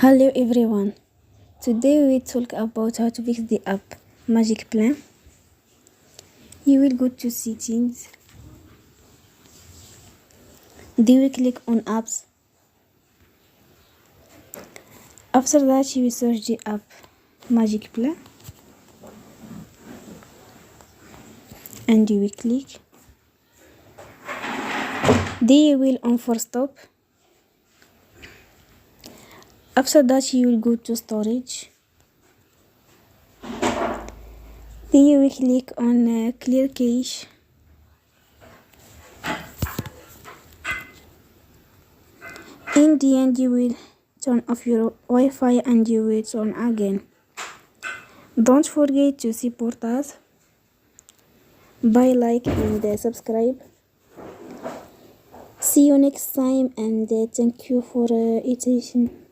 Hello everyone. Today we talk about how to fix the app Magicplan. You will go to settings. Then we click on apps. After that you will search the app Magicplan and you will click. Then you will on for stop. After that you will go to storage. Then you will click on clear cache. In the end you will turn off your Wi-Fi and you will turn again. Don't forget to support us by like and subscribe. See you next time and thank you for attention.